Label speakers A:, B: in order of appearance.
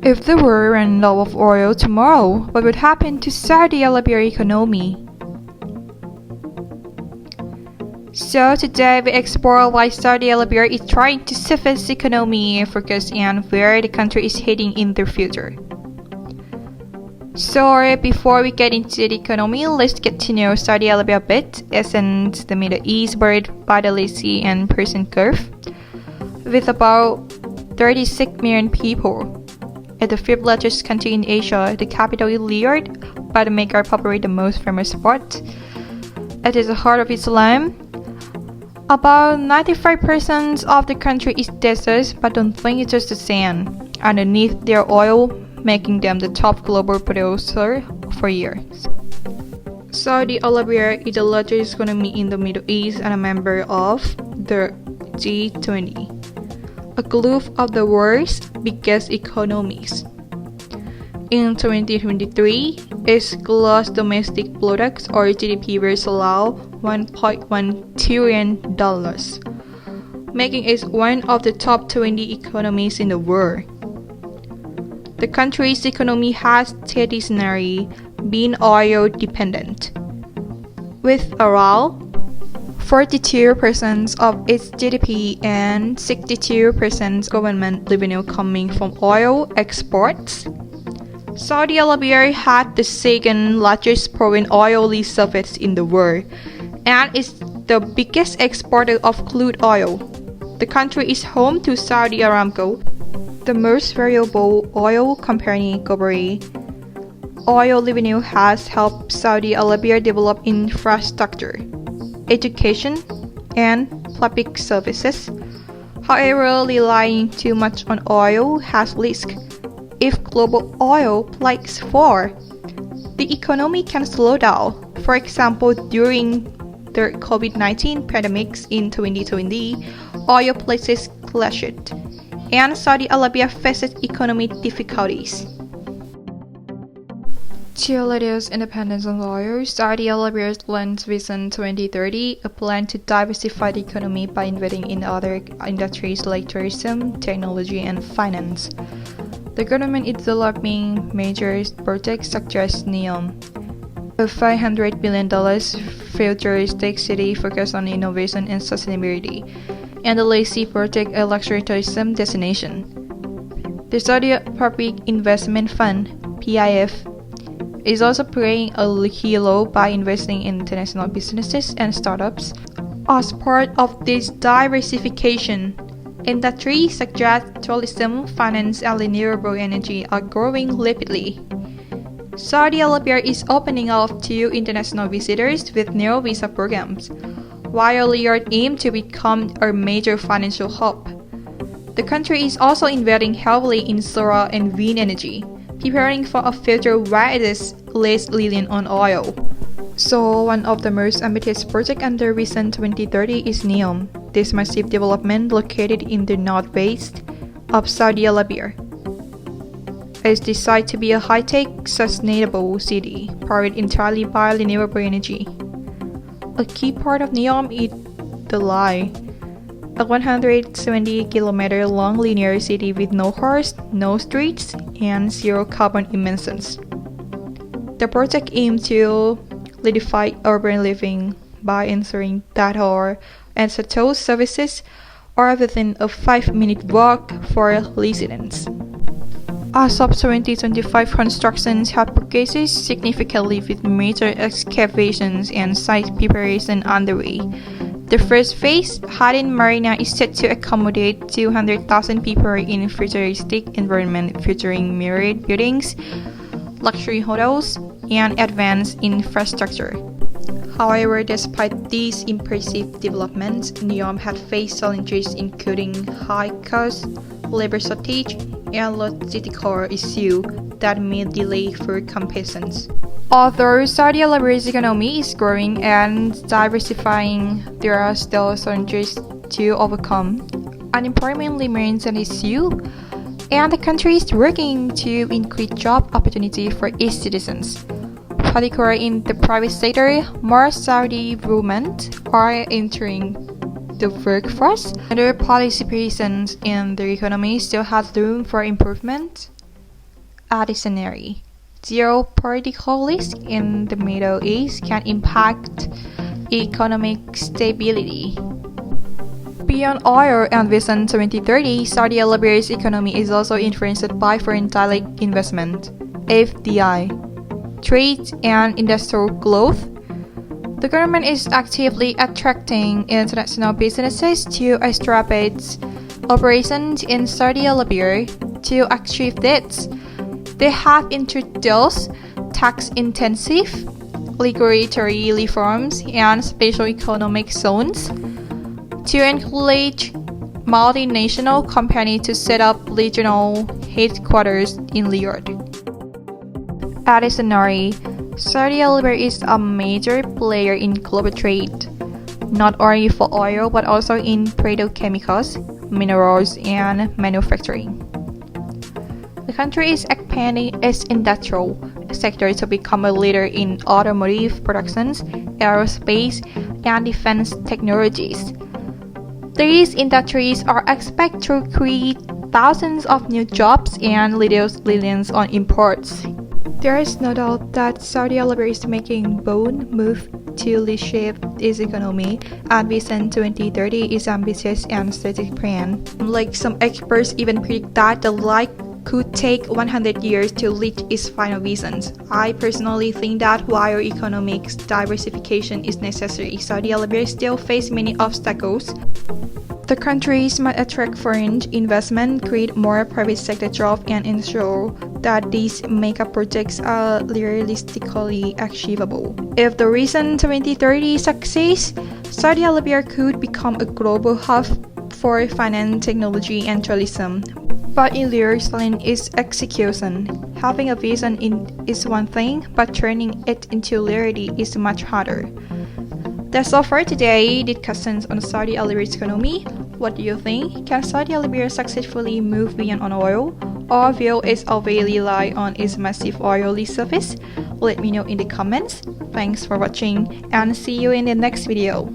A: If the world ran low of oil tomorrow, what would happen to Saudi Arabia economy? So today we explore why Saudi Arabia is trying to shift its economy focus and where the country is heading in the future. So before we get into the economy, let's get to know Saudi Arabia a bit. It's in the Middle East, bordered by the Red Sea and Persian Gulf, with about 36 million people. It's the fifth largest country in Asia. The capital is Riyadh, but the Mecca probably the most famous spot. It is the heart of Islam. About 95% of the country is desert, but don't think it's just the sand. Underneath their oil, making them the top global producer for years. Saudi Arabia is the largest economy in the Middle East and a member of the G20, a group of the world's biggest economies. In 2023, its gross domestic product or GDP was around $1.1 trillion, making it one of the top 20 economies in the world. The country's economy has traditionally been oil dependent, with around 42% of its GDP and 62% government revenue coming from oil exports. Saudi Arabia had the second largest proven oil reserves in the world and is the biggest exporter of crude oil. The country is home to Saudi Aramco, the most valuable oil company globally. Oil revenue has helped Saudi Arabia develop infrastructure, education, and public services. However, relying too much on oil has risks. If global oil prices fall, the economy can slow down. For example, during the COVID-19 pandemic in 2020, oil prices crashed, and Saudi Arabia faces economic difficulties. To reduce independence on oil, Saudi Arabia launched Vision 2030, a plan to diversify the economy by investing in other industries like tourism, technology, and finance. The government is developing major projects such as NEOM, a $500 billion futuristic city focused on innovation and sustainability, and the Red Sea project, a luxury tourism destination. The Saudi Public Investment Fund (PIF) is also playing a key role by investing in international businesses and startups. As part of this diversification, industries such as tourism, finance, and renewable energy are growing rapidly. Saudi Arabia is opening up to international visitors with new visa programs, while Riyadh aims to become a major financial hub. The country is also investing heavily in solar and wind energy, preparing for a future where it is less reliant on oil. So, one of the most ambitious projects under Vision 2030 is NEOM. This massive development located in the northwest of Saudi Arabia is designed to be a high-tech, sustainable city powered entirely by renewable energy. A key part of NEOM is the Line, a 170-kilometer long linear city with no cars, no streets, and zero carbon emissions. The project aims to redefine urban living by ensuring that all essential services are within a 5-minute walk for residents. As of 2025, construction have progressed significantly with major excavations and site preparation underway. The first phase, Hadin Marina, is set to accommodate 200,000 people in a futuristic environment featuring mirrored buildings, luxury hotels, and advanced infrastructure. However, despite these impressive developments, NEOM had faced challenges including high costs, labor shortage, and logistical issues that may delay full completions. Although Saudi Arabia's economy is growing and diversifying, there are still challenges to overcome. Unemployment remains an issue, and the country is working to increase job opportunities for its citizens. Particularly in the private sector, more Saudi women are entering the workforce. Other participations in the economy still has room for improvement. additionally, geopolitical risk in the Middle East can impact economic stability. Beyond oil and Vision 2030, Saudi Arabia's economy is also influenced by foreign direct investment (FDI), trade, and industrial growth. The government is actively attracting international businesses to establish operations in Saudi Arabia. To achieve this, they have introduced tax-intensive regulatory reforms and special economic zones to encourage multinational companies to set up regional headquarters in Riyadh. Additionally, Saudi Arabia is a major player in global trade, not only for oil but also in petrochemicals, minerals, and manufacturing. The country is expanding its industrial sector to become a leader in automotive productions, aerospace, and defense technologies. These industries are expected to create thousands of new jobs and reduce reliance on imports. There is no doubt that Saudi Arabia is making bold moves to reshape its economy, and Vision 2030 is ambitious and strategic plan. Like some experts even predict that the light could take 100 years to reach its final visions. I personally think that while economic diversification is necessary, Saudi Arabia still faces many obstacles. The countries must attract foreign investment, create more private sector jobs, and ensure that these mega projects are realistically achievable. If the Vision 2030 succeeds, Saudi Arabia could become a global hub for finance, technology, and tourism. But in reality, its execution. Having a vision is one thing, but turning it into reality is much harder. That's all for today. Discussions on Saudi Arabia's economy. What do you think? Can Saudi Arabia successfully move beyond on oil, or will it always rely on its massive oil reserves? Let me know in the comments. Thanks for watching, and see you in the next video.